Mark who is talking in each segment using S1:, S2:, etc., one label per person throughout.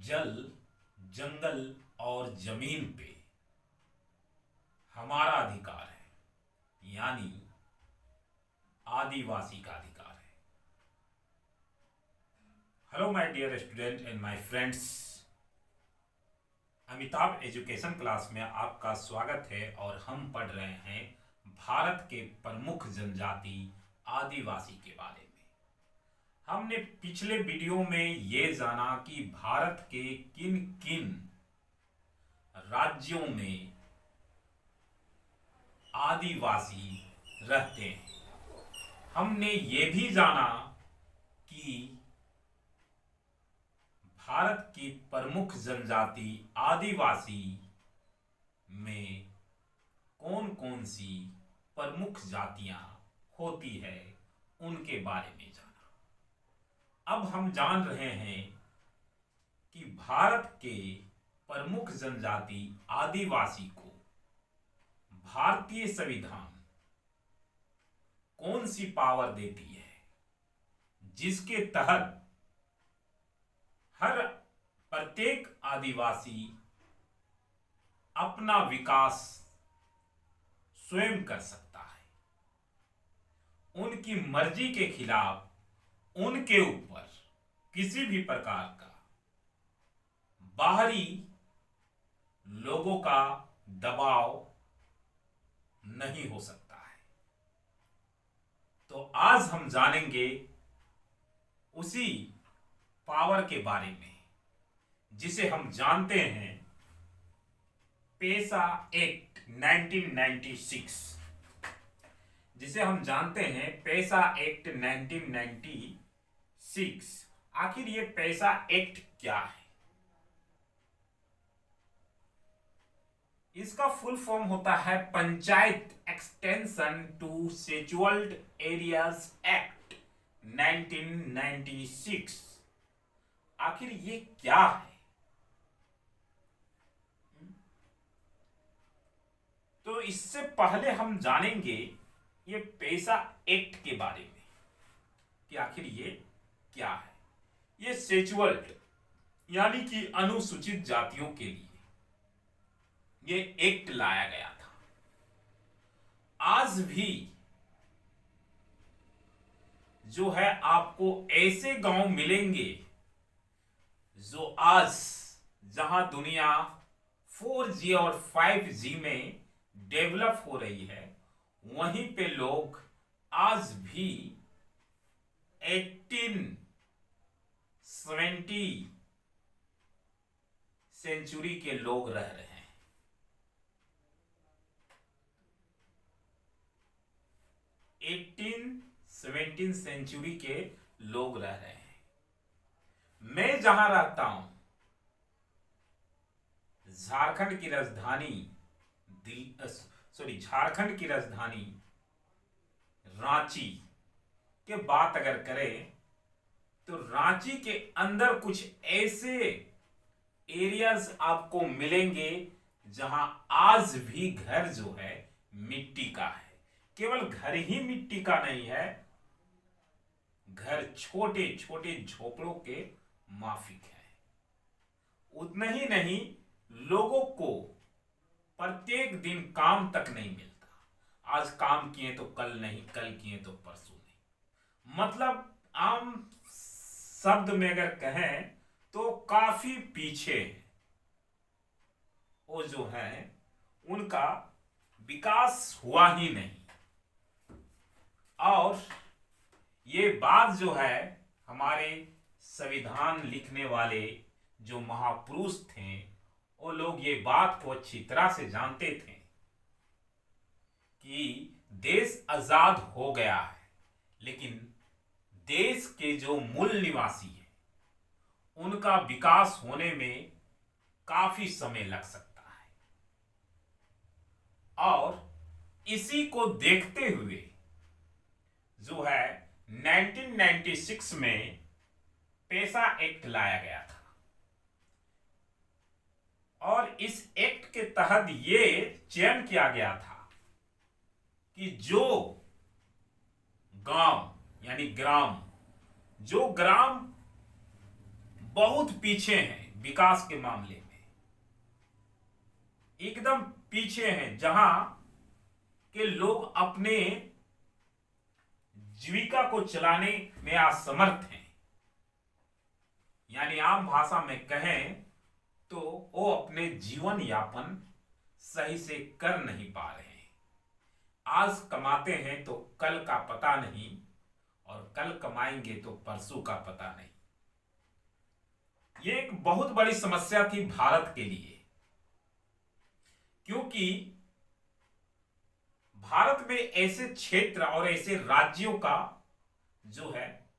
S1: जल, जंगल और जमीन पे हमारा अधिकार है, यानी आदिवासी का अधिकार है। Hello my dear student and my friends, Amitabh education class में आपका स्वागत है और हम पढ़ रहे हैं भारत के प्रमुख जनजाति आदिवासी के बारे में। हमने पिछले वीडियो में ये जाना कि भारत के किन किन राज्यों में आदिवासी रहते हैं। हमने ये भी जाना कि भारत की प्रमुख जनजाति आदिवासी में कौन कौन सी प्रमुख जातियां होती है, उनके बारे में जाना। अब हम जान रहे हैं कि भारत के प्रमुख जनजाति आदिवासी को भारतीय संविधान कौन सी पावर देती है, जिसके तहत हर प्रत्येक आदिवासी अपना विकास स्वयं कर सकता है। उनकी मर्जी के खिलाफ उनके ऊपर किसी भी प्रकार का बाहरी लोगों का दबाव नहीं हो सकता है। तो आज हम जानेंगे उसी पावर के बारे में जिसे हम जानते हैं पेसा एक्ट 1996, जिसे हम जानते हैं पेसा एक्ट 1996। आखिर ये पेसा एक्ट क्या है? इसका फुल फॉर्म होता है panchayat extension to scheduled areas act 1996। आखिर ये क्या है? तो इससे पहले हम जानेंगे ये पेसा एक्ट के बारे में कि आखिर ये क्या है। ये शेड्यूल्ड यानी कि अनुसूचित जातियों के लिए ये एक्ट लाया गया था। आज भी जो है आपको ऐसे गांव मिलेंगे जो आज जहां दुनिया 4G और 5G में डेवलप हो रही है, वहीं पे लोग आज भी 1870 सेंचुरी के लोग रह रहे हैं। 17 सेंचुरी के लोग रह रहे हैं। मैं जहां रहता हूं, झारखंड की राजधानी झारखंड की राजधानी रांची के बात अगर करें तो रांची के अंदर कुछ ऐसे एरियाज आपको मिलेंगे जहां आज भी घर जो है मिट्टी का है। केवल घर ही मिट्टी का नहीं है, घर छोटे छोटे झोपड़ों के माफिक है। उतना ही नहीं, लोगों को प्रत्येक दिन काम तक नहीं मिलता। आज काम किए तो कल नहीं, कल किए तो परसों नहीं। मतलब आम शब्द में अगर कहें तो काफी पीछे है। वो जो है उनका विकास हुआ ही नहीं। और ये बात जो है हमारे संविधान लिखने वाले जो महापुरुष थे, वो लोग ये बात को अच्छी तरह से जानते थे कि देश आजाद हो गया है, लेकिन देश के जो मूल निवासी हैं उनका विकास होने में काफी समय लग सकता है। और इसी को देखते हुए जो है 1996 में पेसा एक्ट लाया गया था। और इस एक्ट के तहत ये चयन किया गया था कि जो गांव यानी ग्राम, जो ग्राम बहुत पीछे हैं, विकास के मामले में एकदम पीछे हैं, जहां के लोग अपने जीविका को चलाने में असमर्थ हैं। यानी आम भाषा में कहें तो वो अपने जीवन यापन सही से कर नहीं पा रहे हैं। आज कमाते हैं तो कल का पता नहीं, और कल कमाएंगे तो परसों का पता नहीं। ये एक बहुत बड़ी समस्या थी भारत के लिए, क्योंकि भारत में ऐसे क्षेत्र और ऐसे राज्यों का जो है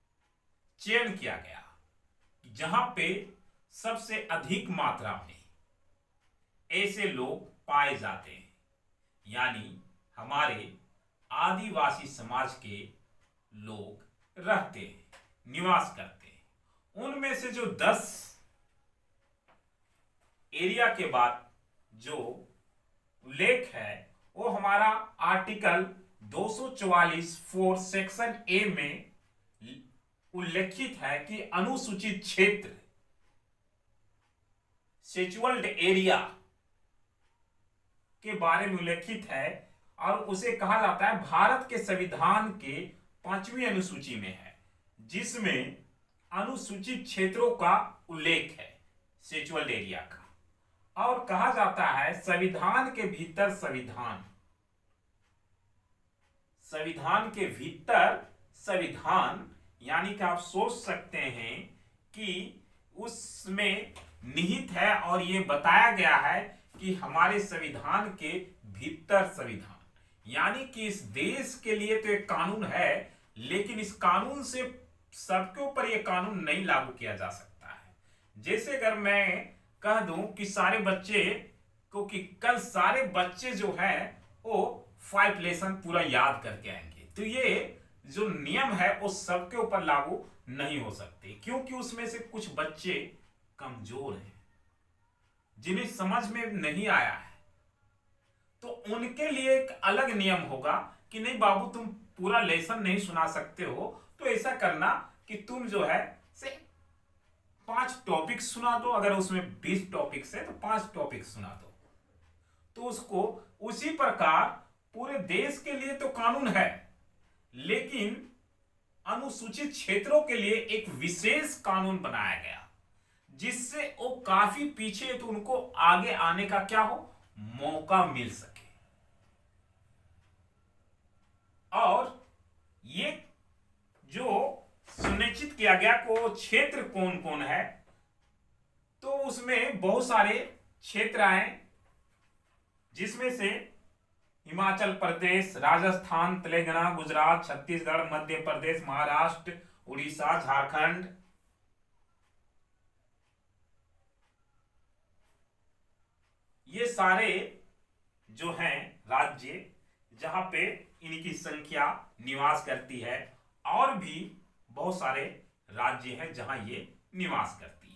S1: चयन किया गया जहां पे सबसे अधिक मात्रा में ऐसे लोग पाए जाते हैं, यानी हमारे आदिवासी समाज के लोग रहते हैं, निवास करते हैं। उनमें से जो 10 एरिया के बाद जो उल्लेख है वो हमारा आर्टिकल 244 सेक्शन ए में उल्लेखित है कि अनुसूचित क्षेत्र शेड्यूल्ड एरिया के बारे में उल्लेखित है, और उसे कहा जाता है भारत के संविधान के 5वीं अनुसूची में है, जिसमें अनुसूचित क्षेत्रों का उल्लेख है शेड्यूल्ड एरिया का। और कहा जाता है संविधान के भीतर संविधान के भीतर संविधान, यानी कि आप सोच सकते हैं कि उसमें निहित है और ये बताया गया है कि हमारे संविधान के भीतर संविधान, यानी कि इस देश के लिए तो एक कानून है, लेकिन इस कानून से सबके ऊपर ये कानून नहीं लागू किया जा सकता है। जैसे अगर मैं कह दूं कि सारे बच्चे को कि कल सारे बच्चे जो है वो 5 लेसन पूरा याद करके आएंगे, तो ये जो नियम है वो सबके ऊपर लागू नहीं हो सकते, क्योंकि उसमें से कुछ बच्चे कमजोर हैं जिन्हें समझ में नहीं आया है। तो उनके लिए एक अलग नियम होगा कि नहीं बाबू तुम पूरा लेसन नहीं सुना सकते हो, तो ऐसा करना कि तुम जो है से 5 टॉपिक सुना दो, अगर उसमें 20 टॉपिक्स है तो 5 टॉपिक सुना दो। तो उसको उसी प्रकार पूरे देश के लिए तो कानून है, लेकिन अनुसूचित क्षेत्रों के लिए एक विशेष कानून बनाया गया, जिससे वो काफी पीछे तो उनको आगे आने का क्या हो मौका मिल सके। और ये जो सुनिश्चित किया गया को क्षेत्र कौन कौन है, तो उसमें बहुत सारे क्षेत्र आए, जिसमें से हिमाचल प्रदेश, राजस्थान, तेलंगाना, गुजरात, छत्तीसगढ़, मध्य प्रदेश, महाराष्ट्र, उड़ीसा, झारखंड, ये सारे जो हैं राज्य जहां पे इनकी संख्या निवास करती है, और भी बहुत सारे राज्य हैं जहां ये निवास करती है।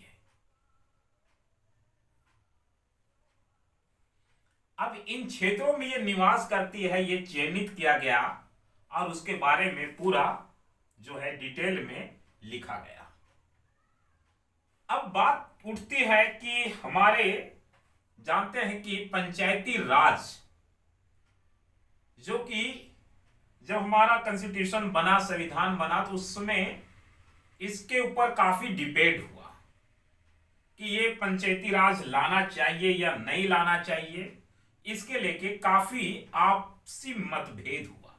S1: अब इन क्षेत्रों में ये निवास करती है, ये चयनित किया गया और उसके बारे में पूरा जो है डिटेल में लिखा गया। अब बात उठती है कि हमारे जानते हैं कि पंचायती राज, जो कि जब हमारा कॉन्स्टिट्यूशन बना, संविधान बना, तो उसमें इसके ऊपर काफी डिबेट हुआ कि ये पंचायती राज लाना चाहिए या नहीं लाना चाहिए। इसके लेके काफी आपसी मतभेद हुआ।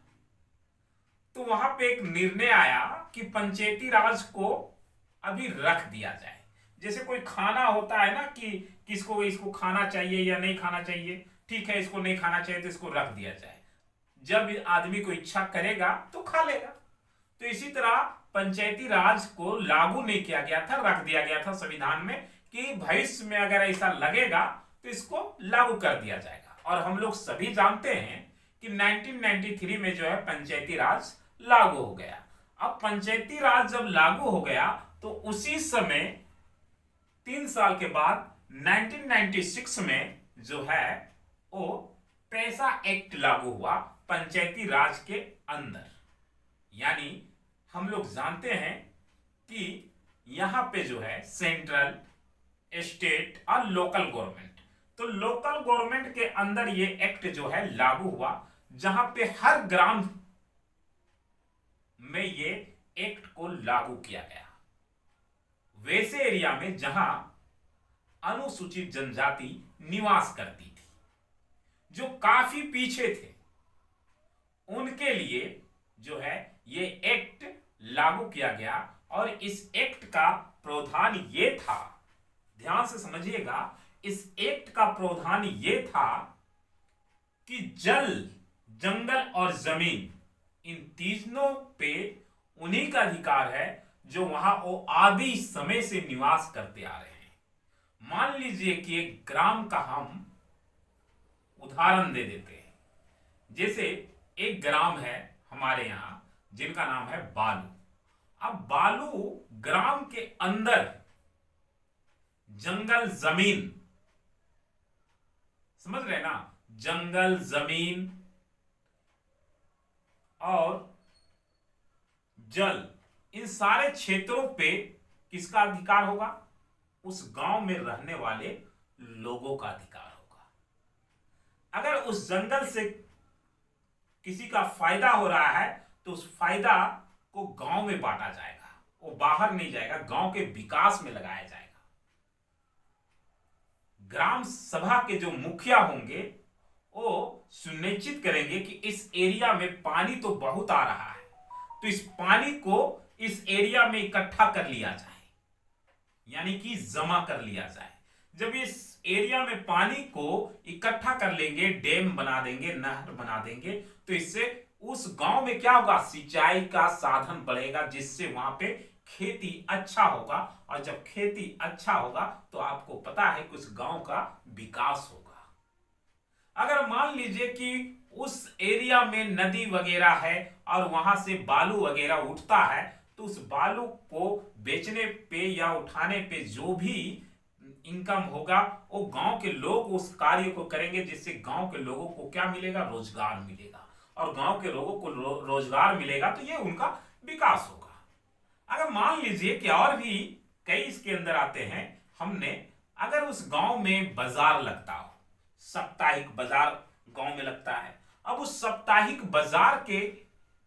S1: तो वहां पे एक निर्णय आया कि पंचायती राज को अभी रख दिया जाए। जैसे कोई खाना होता है ना कि किसको इसको खाना चाहिए या नहीं खाना चाहिए, ठीक है इसको नहीं खाना चाहिए तो इसको रख दिया जाए, जब आदमी को इच्छा करेगा तो खा लेगा। तो इसी तरह पंचायती राज को लागू नहीं किया गया था, रख दिया गया था संविधान में कि भविष्य में अगर ऐसा लगेगा तो इसको लागू कर दिया जाएगा। और हम लोग सभी जानते हैं कि 1993 में जो है पंचायती राज लागू हो गया। अब पंचायती राज जब लागू हो गया तो उसी समय 3 साल के बाद 1996 में जो है वो पैसा एक्ट लागू हुआ पंचायती राज के अंदर। यानी हम लोग जानते हैं कि यहां पे जो है सेंट्रल स्टेट और लोकल गवर्नमेंट। तो लोकल गवर्नमेंट के अंदर ये एक्ट जो है लागू हुआ, जहां पे हर ग्राम में ये एक्ट को लागू किया गया। वैसे एरिया में जहां अनुसूचित जनजाति निवास करती थी, जो काफी पीछे थे, उनके लिए जो है ये एक्ट लागू किया गया। और इस एक्ट का प्रावधान ये था, ध्यान से समझिएगा, इस एक्ट का प्रावधान ये था कि जल, जंगल और जमीन, इन तीनों पे उन्हीं का अधिकार है जो वहां वो आदि समय से निवास करते आ रहे हैं। मान लीजिए कि एक ग्राम का हम उदाहरण दे देते हैं। जैसे एक ग्राम है हमारे यहां जिनका नाम है बालू। अब बालू ग्राम के अंदर जंगल जमीन, समझ रहे ना, जंगल जमीन और जल, इन सारे क्षेत्रों पे किसका अधिकार होगा? उस गांव में रहने वाले लोगों का अधिकार होगा। अगर उस जंगल से किसी का फायदा हो रहा है तो उस फायदा को गांव में बांटा जाएगा, वो बाहर नहीं जाएगा, गांव के विकास में लगाया जाएगा। ग्राम सभा के जो मुखिया होंगे वो सुनिश्चित करेंगे कि इस एरिया में पानी तो बहुत आ रहा है, तो इस पानी को इस एरिया में इकट्ठा कर लिया जाए, यानी कि जमा कर लिया जाए। जब इस एरिया में पानी को इकट्ठा कर लेंगे, डैम बना देंगे, नहर बना देंगे, तो इससे उस गांव में क्या होगा? सिंचाई का साधन बढ़ेगा, जिससे वहां पे खेती अच्छा होगा। और जब खेती अच्छा होगा तो आपको पता है कि उस गांव का विकास होगा। अगर मान लीजिए कि उस एरिया में नदी वगैरह है और वहां से बालू वगैरह उठता है, तो उस बालू को बेचने पे या उठाने पे जो भी इनकम होगा वो गांव के लोग उस कार्य को करेंगे, जिससे गांव के लोगों को क्या मिलेगा? रोजगार मिलेगा। और गांव के लोगों को रोजगार मिलेगा तो ये उनका विकास होगा। अगर मान लीजिए कि और भी कई इसके अंदर आते हैं, हमने अगर उस गांव में बाजार लगता हो, साप्ताहिक बाजार गांव में लगता है, अब उस साप्ताहिक बाजार के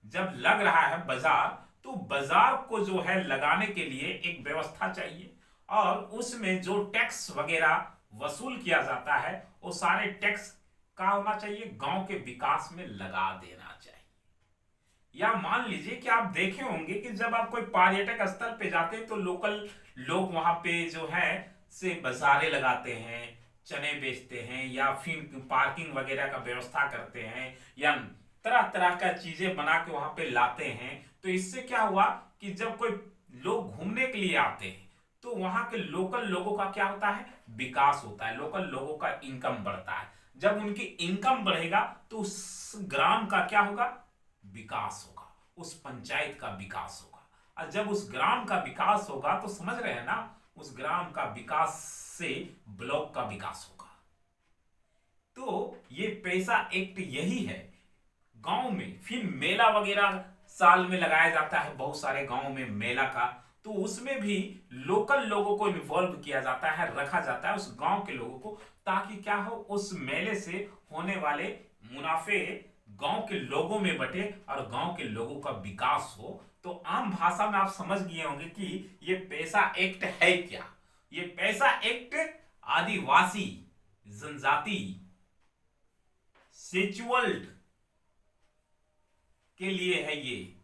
S1: जब लग रहा है बाजार, तो बाजार को जो है लगाने के लिए एक व्यवस्था चाहिए, और उसमें जो टैक्स वगैरह वसूल किया जाता है वो सारे टैक्स का होना चाहिए, गांव के विकास में लगा देना चाहिए। या मान लीजिए कि आप देखे होंगे कि जब आप कोई पर्यटक स्थल पे जाते हैं तो लोकल लोग वहां पे जो है से बाजारें लगाते हैं, चने बेचते हैं, या फिर पार्किंग वगैरह का व्यवस्था करते हैं, या तरह तरह का चीजें बना के वहां पे लाते हैं। तो इससे क्या हुआ कि जब कोई लोग घूमने के लिए आते हैं तो वहां के लोकल लोगों का क्या होता है? विकास होता है, लोकल लोगों का इनकम बढ़ता है। जब उनकी इनकम बढ़ेगा तो उस ग्राम का क्या होगा? विकास होगा, उस पंचायत का विकास होगा। और जब उस ग्राम का विकास होगा तो समझ रहे हैं ना, उस ग्राम का विकास से ब्लॉक का विकास होगा। तो ये पैसा एक्ट यही है गांव में। फिर मेला वगैरह साल में लगाया जाता है, बहुत सारे गांव में मेला का, तो उसमें भी लोकल लोगों को इन्वॉल्व किया जाता है, रखा जाता है उस गांव के लोगों को, ताकि क्या हो? उस मेले से होने वाले मुनाफे गांव के लोगों में बटे और गांव के लोगों का विकास हो। तो आम भाषा में आप समझ गए होंगे कि ये पैसा एक्ट है क्या। ये पैसा एक्ट आदिवासी जनजाति सेचुअल्ड के लिए है। ये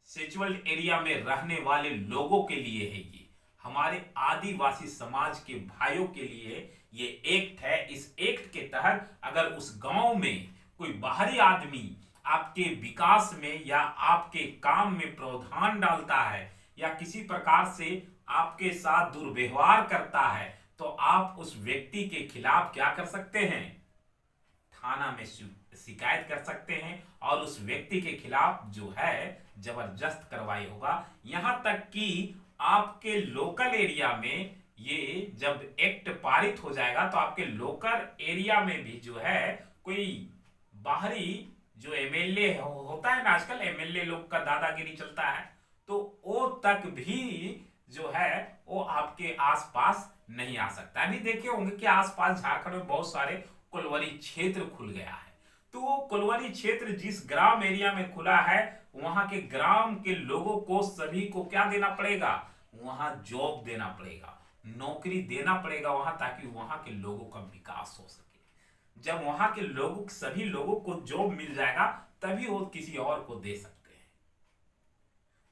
S1: सेचुअल्ड एरिया में रहने वाले लोगों के लिए है। ये हमारे आदिवासी समाज के भाइयों के लिए ये एक्ट है। इस एक्ट के तहत अगर उस गांव में कोई बाहरी आदमी आपके विकास में या आपके काम में प्रावधान डालता है या किसी प्रकार से आपके साथ दुर्व्यवहार करता है, तो आप उस व्यक्ति के खिलाफ क्या कर सकते हैं? थाना में शिकायत कर सकते हैं और उस व्यक्ति के खिलाफ जो है जबरदस्त कार्रवाई होगा। यहां तक कि आपके लोकल एरिया में ये जब एक्ट पारित हो जाएगा तो आपके लोकल एरिया में भी जो है कोई बाहरी जो एमएलए होता है ना, आजकल एमएलए लोग का दादागिरी चलता है, तो वो तक भी जो है वो आपके आसपास नहीं आ सकता। अभी देखे होंगे कि आसपास झारखंड में बहुत सारे कोलवरी क्षेत्र खुल गया है। तो वो कोलवरी क्षेत्र जिस ग्राम एरिया में खुला है, वहां के ग्राम के लोगों को सभी को क्या देना पड़ेगा, वहां जॉब देना पड़ेगा, नौकरी देना पड़ेगा वहां, ताकि वहां के लोगों का विकास हो सके। जब वहां के लोगों, सभी लोगों को जॉब मिल जाएगा, तभी वो किसी और को दे सकते हैं।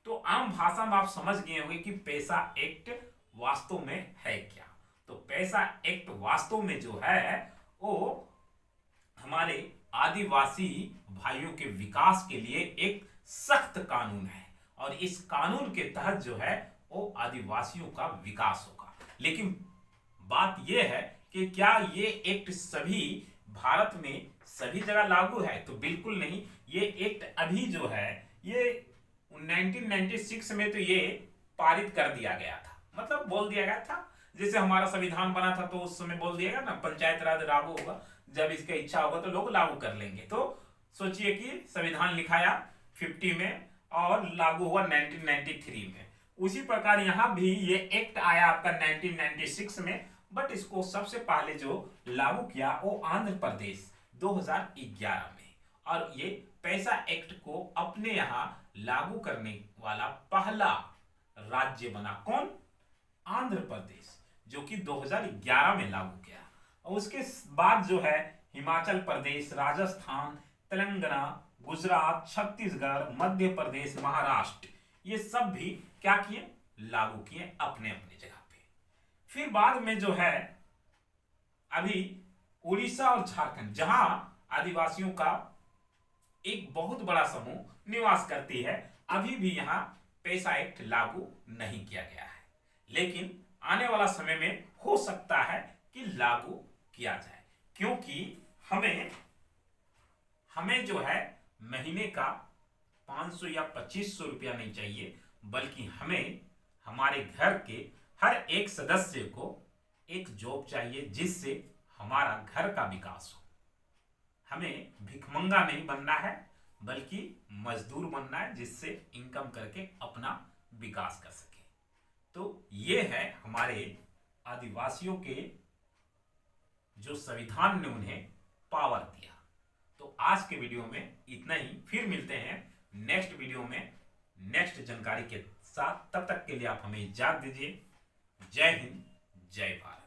S1: तो आम भाषा में आप समझ गए होंगे कि पैसा एक्ट वास्तव में है क्या। तो पैसा एक्ट वास्तव में जो है वो हमारे आदिवासी भाइयों के विकास के लिए एक सख्त कानून है, और इस कानून के तहत जो है वो आदिवासियों का विकास होगा। लेकिन बात यह है कि क्या ये एक्ट सभी भारत में सभी जगह लागू है, तो बिल्कुल नहीं। ये एक्ट अभी जो है ये 1996 में तो ये पारित कर दिया गया था, मतलब बोल दिया गया था, जैसे हमारा संविधान बना था तो उस समय बोल दिया गया ना पंचायत राज लागू होगा, जब इसका इच्छा होगा तो लोग लागू कर लेंगे। तो सोचिए कि संविधान लिखाया 50 में और लागू हुआ 1993 में। उसी प्रकार यहाँ भी ये एक्ट आया आपका 1996 में, बट इसको सबसे पहले जो लागू किया वो आंध्र प्रदेश 2011 में, और ये पैसा एक्ट को अपने यहाँ लागू करने वाला पहला राज्य बना कौन, आंध्र प्रदेश, जो कि 2011 में लागू किया। और उसके बाद जो है हिमाचल प्रदेश, राजस्थान, तेलंगाना, गुजरात, छत्तीसगढ़, मध्य प्रदेश, महाराष्ट्र, ये सब भी क्या किए, लागू किए अपने अपने जगह पे। फिर बाद में जो है अभी उड़ीसा और झारखंड, जहां आदिवासियों का एक बहुत बड़ा समूह निवास करती है, अभी भी यहां पैसा एक्ट लागू नहीं किया गया है। लेकिन आने वाला समय में हो सकता है कि लागू किया जाए, क्योंकि हमें जो है महीने का 500 या 2500 रुपया नहीं चाहिए, बल्कि हमें हमारे घर के हर एक सदस्य को एक जॉब चाहिए, जिससे हमारा घर का विकास हो। हमें भिखमंगा नहीं बनना है, बल्कि मजदूर बनना है, जिससे इनकम करके अपना विकास कर सके। तो ये है हमारे आदिवासियों के जो संविधान ने उन्हें पावर दिया। तो आज के वीडियो में इतना ही, फिर मिलते हैं नेक्स्ट वीडियो में नेक्स्ट जानकारी के साथ। तब तक के लिए आप हमें इजाजत दीजिए। जय हिंद, जय भारत।